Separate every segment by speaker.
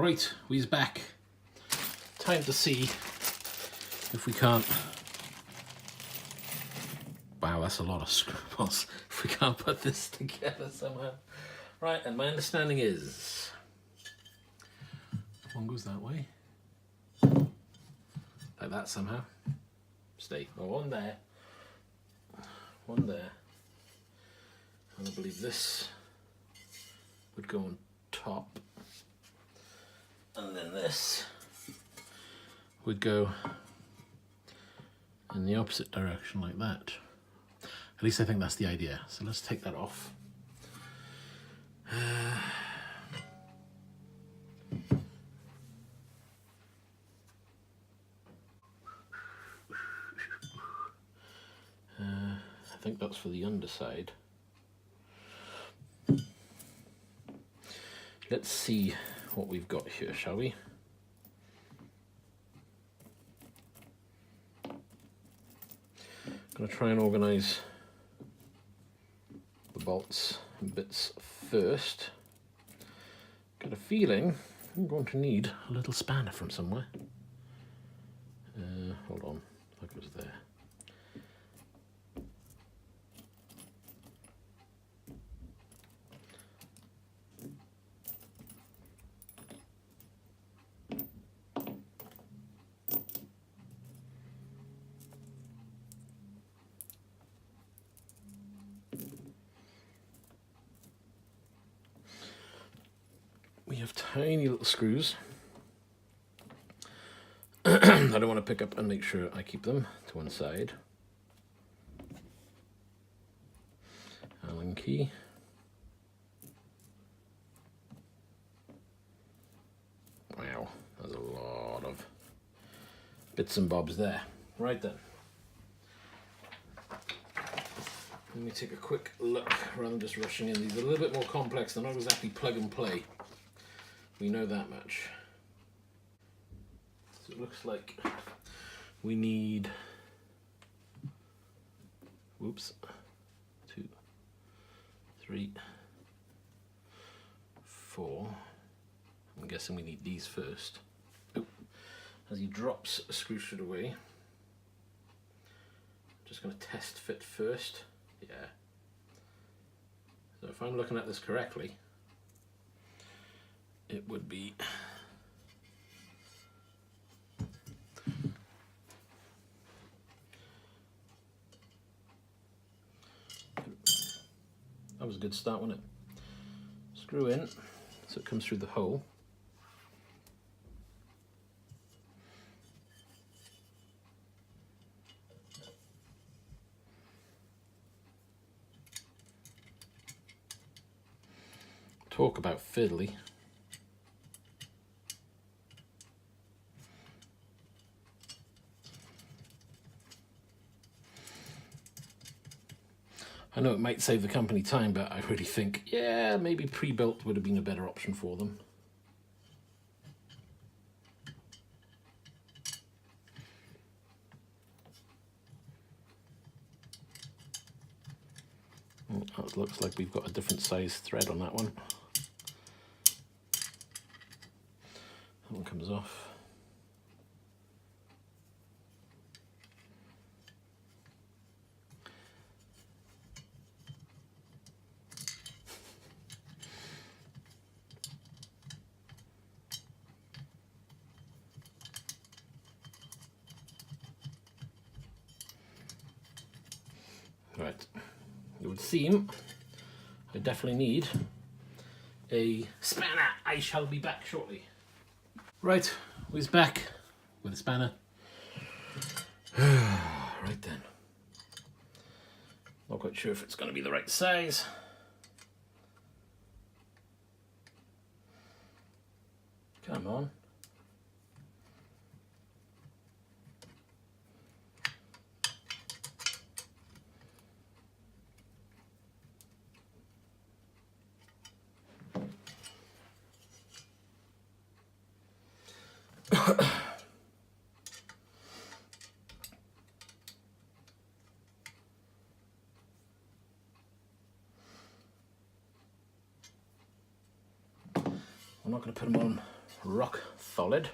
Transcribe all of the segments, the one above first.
Speaker 1: Right, we's back. Time to see if we can't... Wow, that's a lot of screws. If we can't put this together somehow. Right, and my understanding is... One goes that way. Like that somehow. Stay. Oh, one there. One there. And I believe this would go on top. And then this would go in the opposite direction like that. At least I think that's the idea. So let's take that off. I think that's for the underside. Let's see what we've got here, shall we? I'm going to try and organise the bolts and bits first. Got a feeling I'm going to need a little spanner from somewhere. Hold on, that goes there. We have tiny little screws. I don't want to pick up and make sure I keep them to one side. Allen key. Wow, there's a lot of bits and bobs there. Right then. Let me take a quick look rather than just rushing in. These are a little bit more complex. They're not exactly plug and play. We know that much. So it looks like we need, whoops, 2, 3, 4. I'm guessing we need these first. Oh. As he drops a screw straight away, I'm just going to test fit first. Yeah. So if I'm looking at this correctly, it would be that was a good start, wasn't it? Screw in so it comes through the hole. Talk about fiddly. I know it might save the company time, but I really think, yeah, maybe pre-built would have been a better option for them. Oh, it looks like we've got a different size thread on that one. That one comes off. Right, it would seem I definitely need a spanner. I shall be back shortly. Right, we're back with a spanner. Right then. Not quite sure if it's going to be the right size. Come on. I'm not going to put them on rock solid.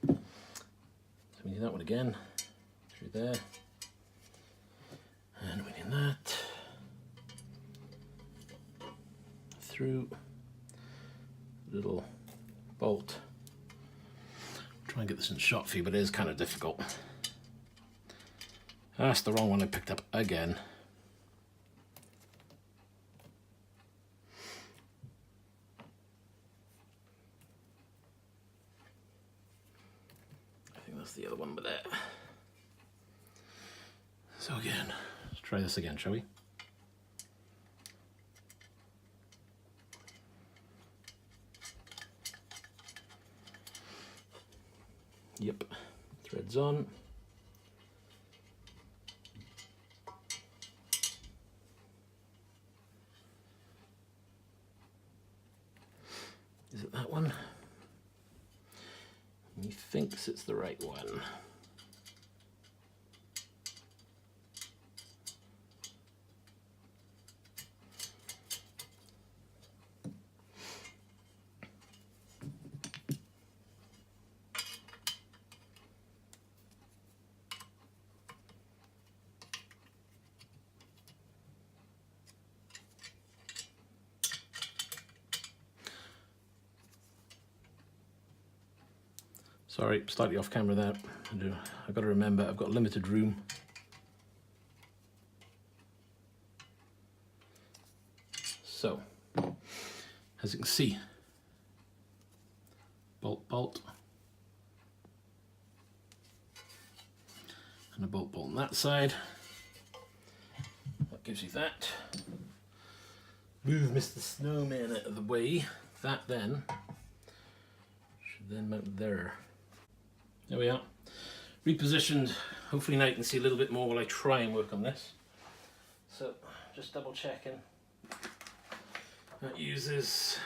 Speaker 1: So we need that one again, through there. And we need that through little bolt. Try and get this in shot for you, but it is kind of difficult. That's the wrong one I picked up again. I think that's the other one over there. So again, let's try this again, shall we? Yep, threads on. Is it that one? He thinks it's the right one. Sorry, slightly off camera there. I've got to remember I've got limited room. So, as you can see, bolt, and a bolt on that side. That gives you that. Move Mr. Snowman out of the way. That then should then mount there. There we are, repositioned. Hopefully now you can see a little bit more while I try and work on this. So just double checking. That uses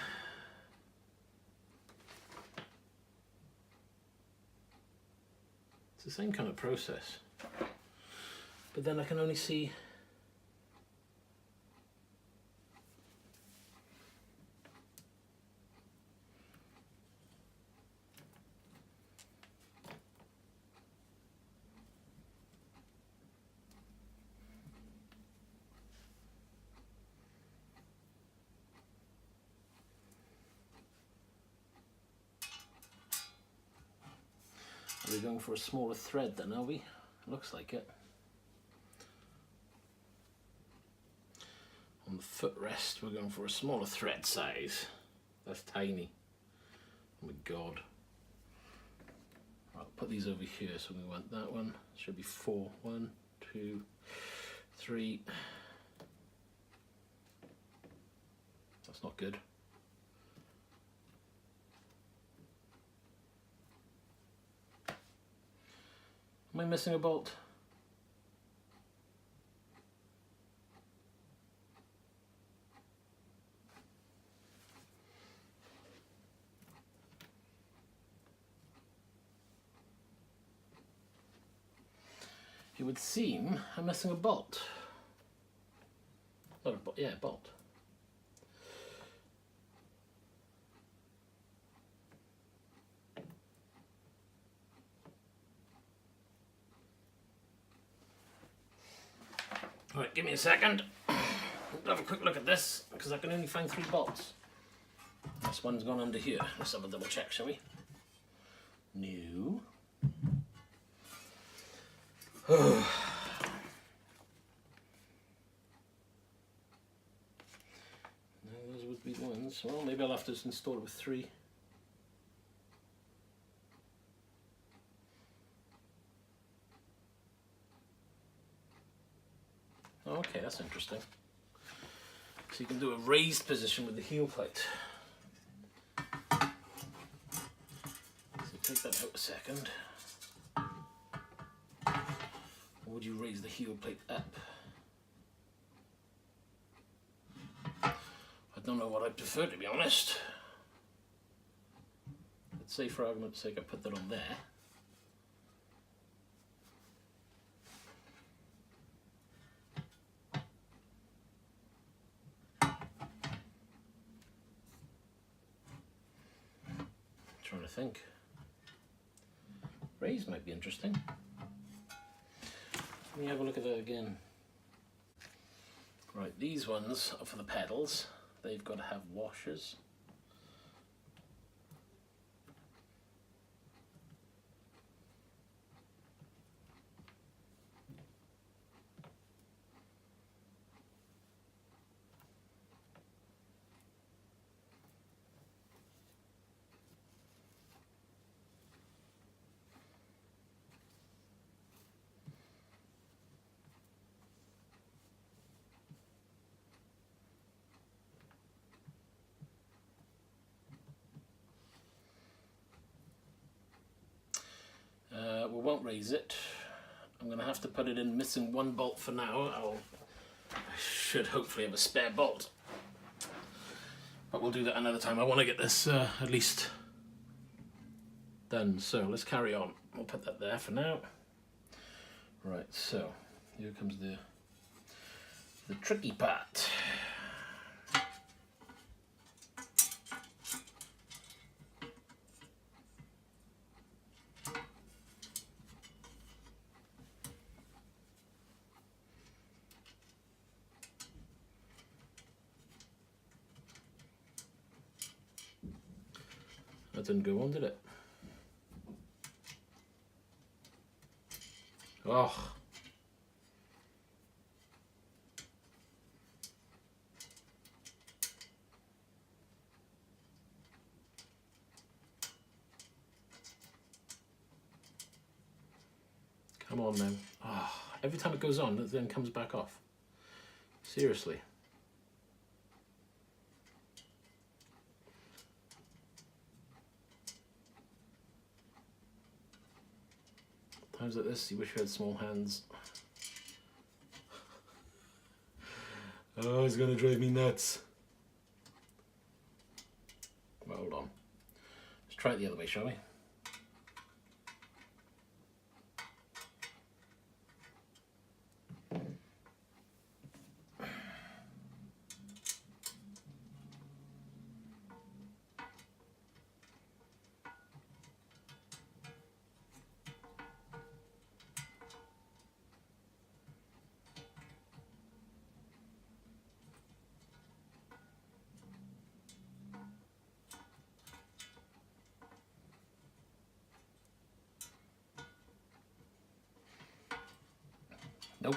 Speaker 1: it's the same kind of process, but then I can only see Are we going for a smaller thread then, are we? Looks like it. On the footrest we're going for a smaller thread size. That's tiny. Oh my god. I'll put these over here, so we want that one. Should be 4. 1, 2, 3. That's not good. Am I missing a bolt? It would seem I'm missing a bolt. Not a bolt, yeah, a bolt. Alright, give me a second. I'll have a quick look at this, because I can only find 3 bolts. This one's gone under here. Let's have a double check, shall we? New. No, those would be ones. Well, maybe I'll have to just install it with 3. Okay, that's interesting. So you can do a raised position with the heel plate. So take that out a second. Or would you raise the heel plate up? I don't know what I prefer, to be honest. Let's say for argument's sake I put that on there. Trying to think. Raise might be interesting. Let me have a look at that again. Right, these ones are for the pedals. They've got to have washers. We won't raise it. I'm going to have to put it in missing one bolt for now. I should hopefully have a spare bolt, but we'll do that another time. I want to get this at least done, so let's carry on. We'll put that there for now. Right, so here comes the tricky part. That didn't go on, did it? Oh. Come on, man. Oh, every time it goes on, it then comes back off. Seriously. Times like this, you wish you had small hands. Oh, it's gonna drive me nuts. Well, hold on. Let's try it the other way, shall we? Nope.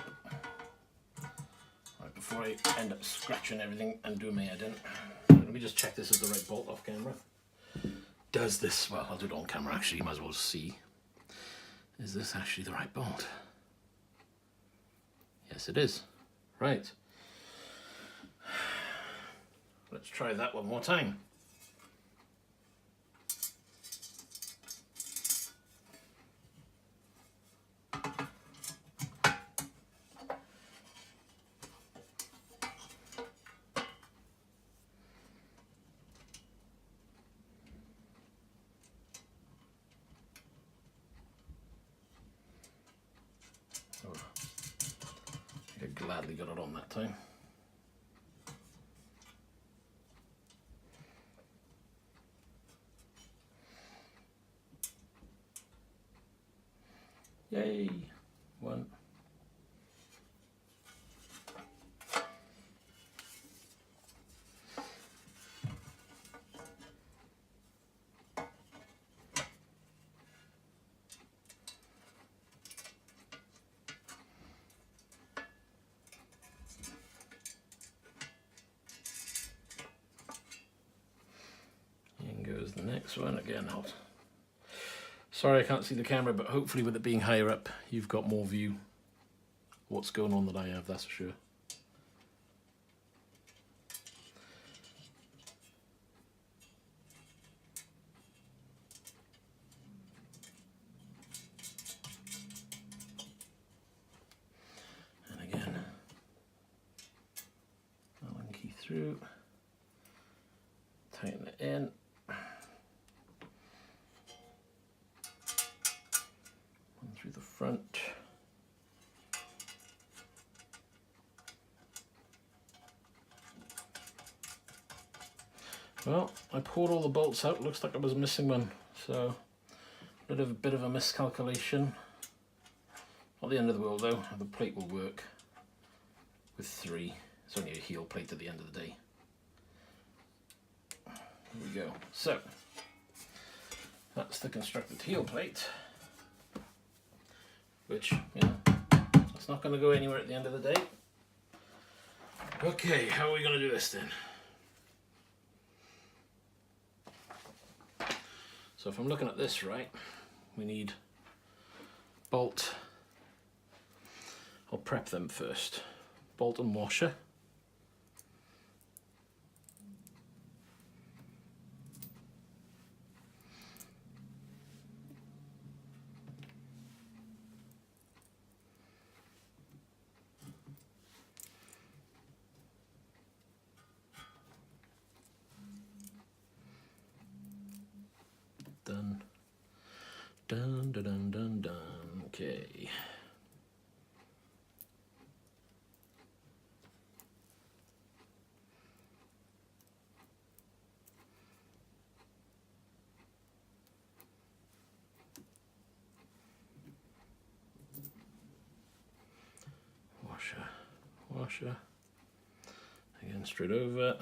Speaker 1: Right, before I end up scratching everything and doing my head in, let me just check this is the right bolt off camera. Does this, well, I'll do it on camera actually, you might as well see. Is this actually the right bolt? Yes, it is. Right. Let's try that one more time. I gladly got it on that time. Yay! One. In goes the next one again. Sorry I can't see the camera, but hopefully with it being higher up, you've got more view what's going on than I have, that's for sure. And again, Allen key through, tighten it in. Through the front. Well, I poured all the bolts out. Looks like I was missing one, so a bit of a miscalculation. Not the end of the world though. The plate will work with 3. It's only a heel plate at the end of the day. Here we go. So that's the constructed heel plate, which, you know, it's not going to go anywhere at the end of the day. Okay, how are we going to do this then? So if I'm looking at this right, we need bolt. I'll prep them first. Bolt and washer. Done. Dun, dun, dun, dun, dun. Okay. Washer. Again, straight over.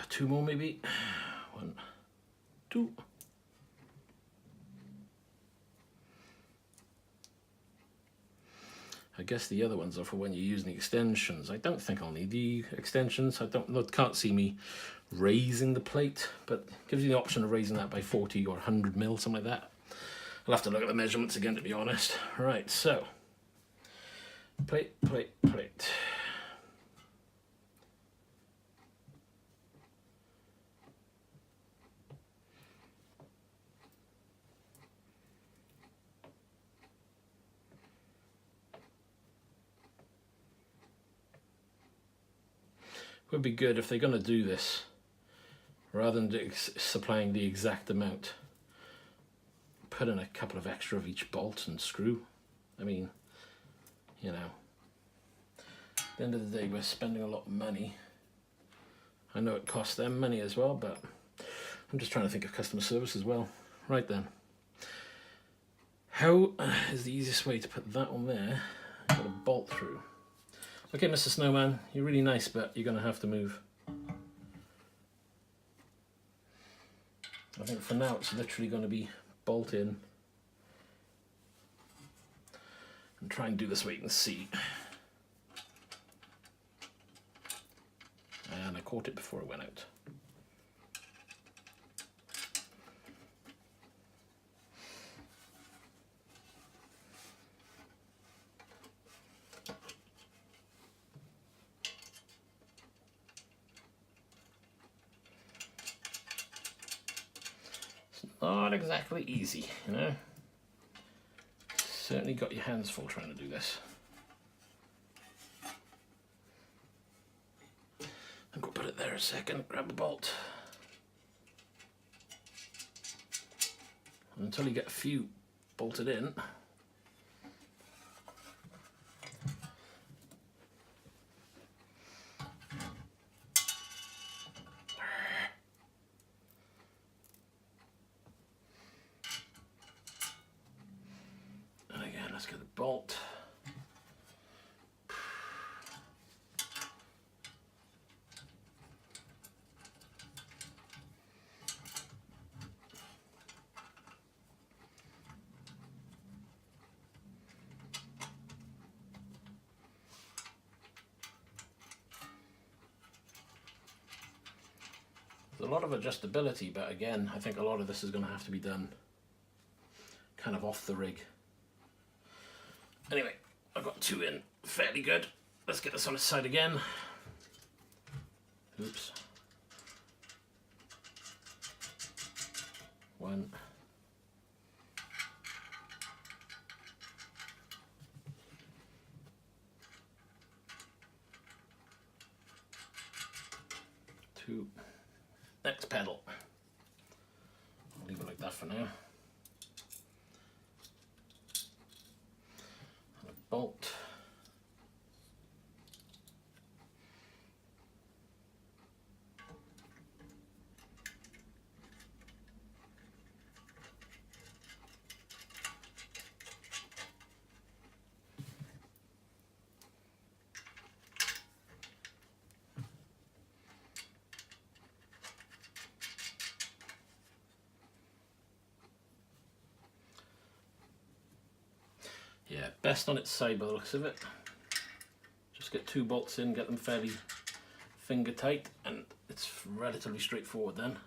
Speaker 1: 2 more maybe. 1, 2. I guess the other ones are for when you're using the extensions. I don't think I'll need the extensions. Can't see me raising the plate, but it gives you the option of raising that by 40 or 100 mil, something like that. I'll have to look at the measurements again, to be honest. Right, so plate. Would be good if they're going to do this, rather than supplying the exact amount, put in a couple of extra of each bolt and screw. I mean, you know, at the end of the day, we're spending a lot of money. I know it costs them money as well, but I'm just trying to think of customer service as well. Right then, how is the easiest way to put that on there? Got a bolt through. Okay, Mr. Snowman, you're really nice, but you're going to have to move. I think for now it's literally going to be bolt in. And try and do this wait and see. And I caught it before it went out. Not exactly easy, you know. Certainly got your hands full trying to do this. I'm going to put it there a second, grab a bolt. And until you get a few bolted in, let's get the bolt. There's a lot of adjustability, but again, I think a lot of this is going to have to be done kind of off the rig. Anyway, I've got 2 in, fairly good. Let's get this on its side again. Oops. 1. 2. Next pedal. I'll leave it like that for now. Bolt. best on its side by the looks of it. Just get 2 bolts in, get them fairly finger tight, and it's relatively straightforward then.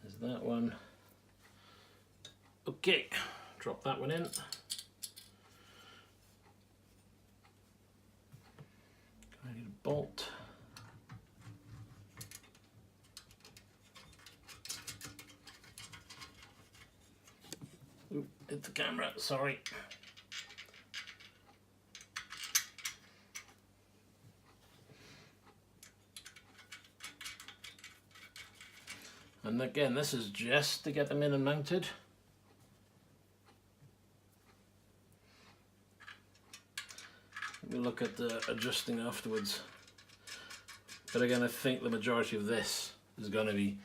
Speaker 1: There's that one. Okay, drop that one in. I need a bolt. Oop, hit the camera, sorry. And again, this is just to get them in and mounted. We'll look at the adjusting afterwards. But again, I think the majority of this is going to be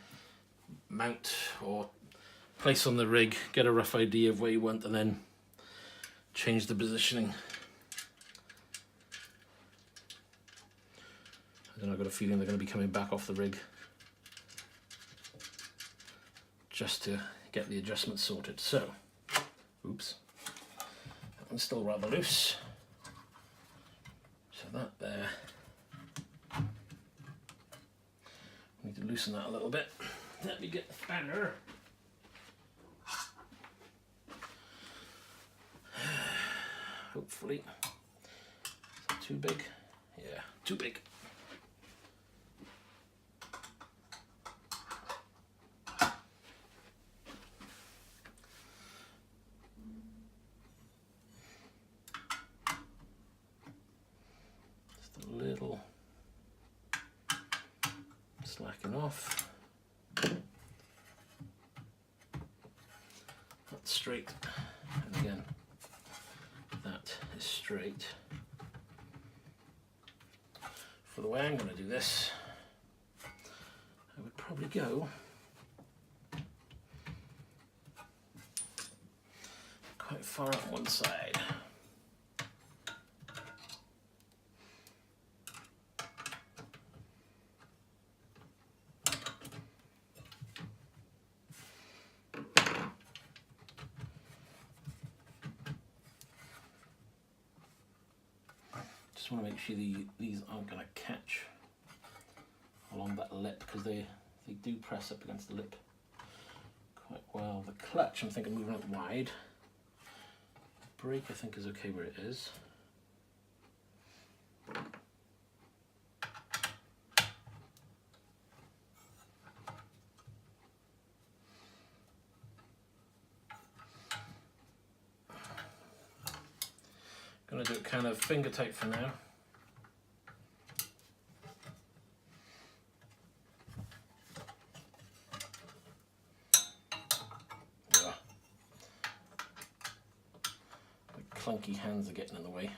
Speaker 1: mount or place on the rig, get a rough idea of where you want, and then change the positioning. I don't know, I've got a feeling they're going to be coming back off the rig just to get the adjustments sorted. So, oops, that one's still rather loose. So that there, need to loosen that a little bit. Let me get the spanner. Hopefully. Is that too big? Yeah, too big. Just a little slacking off. That's straight. And again, that is straight. For the way I'm going to do this, I would probably go quite far out one side. Just want to make sure these aren't going to catch along that lip, because they do press up against the lip quite well. The clutch, I'm thinking moving it wide. Brake, I think, is okay where it is. Going to do it kind of finger tight for now. Yeah. The clunky hands are getting in the way.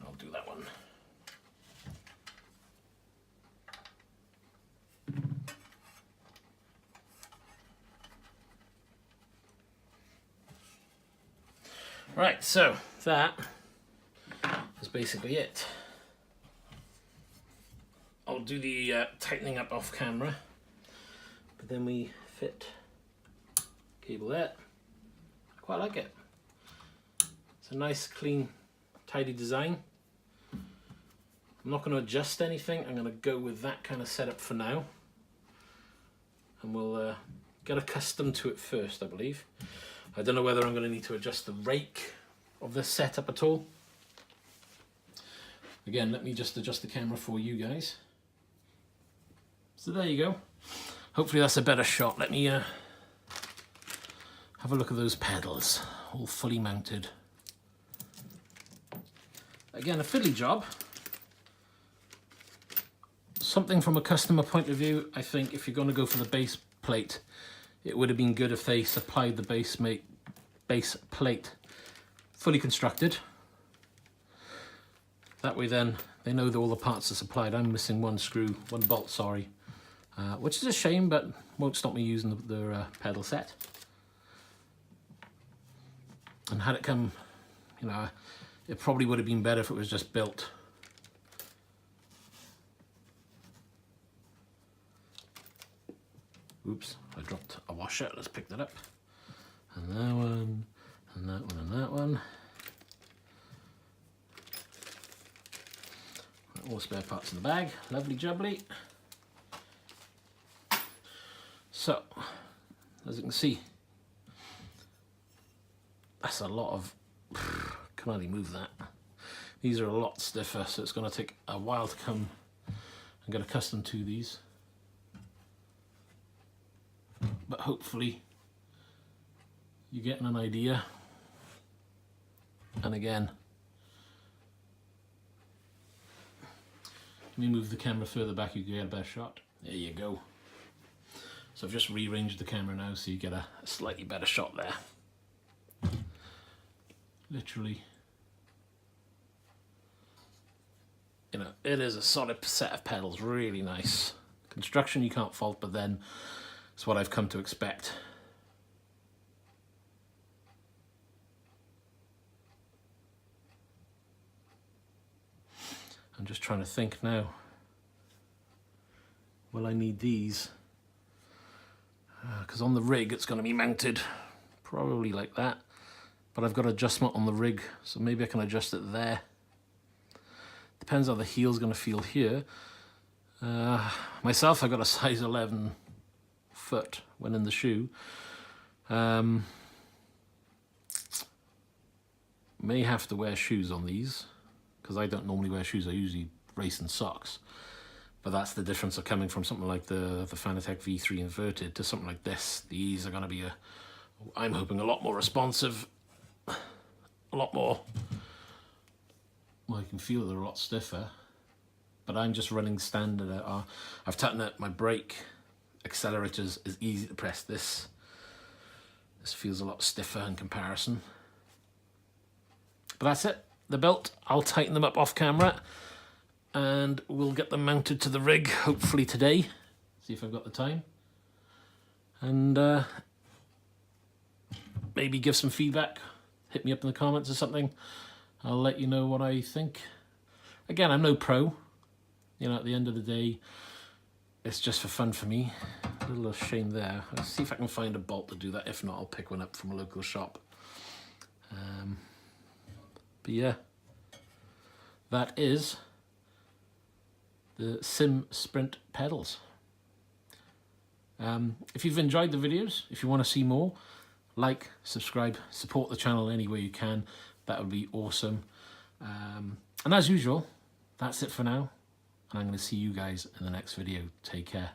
Speaker 1: I'll do that one. Right, so that is basically it. I'll do the tightening up off camera, but then we fit cable there. Quite like it. It's a nice, clean, tidy design. I'm not going to adjust anything. I'm going to go with that kind of setup for now, and we'll get accustomed to it first, I believe. I don't know whether I'm going to need to adjust the rake of this setup at all. Again, let me just adjust the camera for you guys. So there you go. Hopefully that's a better shot. Let me have a look at those pedals, all fully mounted. Again, a fiddly job. Something from a customer point of view, I think if you're going to go for the base plate, it would have been good if they supplied the base plate fully constructed. That way then they know that all the parts are supplied. I'm missing one bolt, sorry, which is a shame, but won't stop me using the pedal set. And had it come, you know, it probably would have been better if it was just built Oops, I dropped a washer. Let's pick that up. And that one, and that one, and that one. All spare parts in the bag. Lovely jubbly. So, as you can see, that's a lot of, can hardly move that. These are a lot stiffer, so it's going to take a while to come and get accustomed to these. But hopefully you're getting an idea. And again, let me move the camera further back, you can get a better shot. There you go. So I've just rearranged the camera now so you get a slightly better shot there. Literally, you know, it is a solid set of pedals, really nice. Construction you can't fault, but then it's what I've come to expect. I'm just trying to think now. Will I need these? Because on the rig it's going to be mounted probably like that, but I've got adjustment on the rig, so maybe I can adjust it there. Depends how the heel's going to feel here. Myself, I got a size 11 foot when in the shoe. May have to wear shoes on these, because I don't normally wear shoes. I usually race in socks. But that's the difference of coming from something like the Fanatec V3 inverted to something like this. These are going to be, I'm hoping, a lot more responsive, a lot more, well, you can feel they're a lot stiffer, but I'm just running standard. I've tightened up my brake, accelerators is easy to press. This feels a lot stiffer in comparison. But that's it, the belt. I'll tighten them up off camera and we'll get them mounted to the rig hopefully today. See if I've got the time. And maybe give some feedback. Hit me up in the comments or something. I'll let you know what I think. Again, I'm no pro. You know, at the end of the day, it's just for fun for me. A little shame there. I'll see if I can find a bolt to do that. If not, I'll pick one up from a local shop. But yeah, that is the Sim Sprint pedals. If you've enjoyed the videos, if you want to see more, like, subscribe, support the channel any way you can. That would be awesome. And as usual, that's it for now. And I'm going to see you guys in the next video. Take care.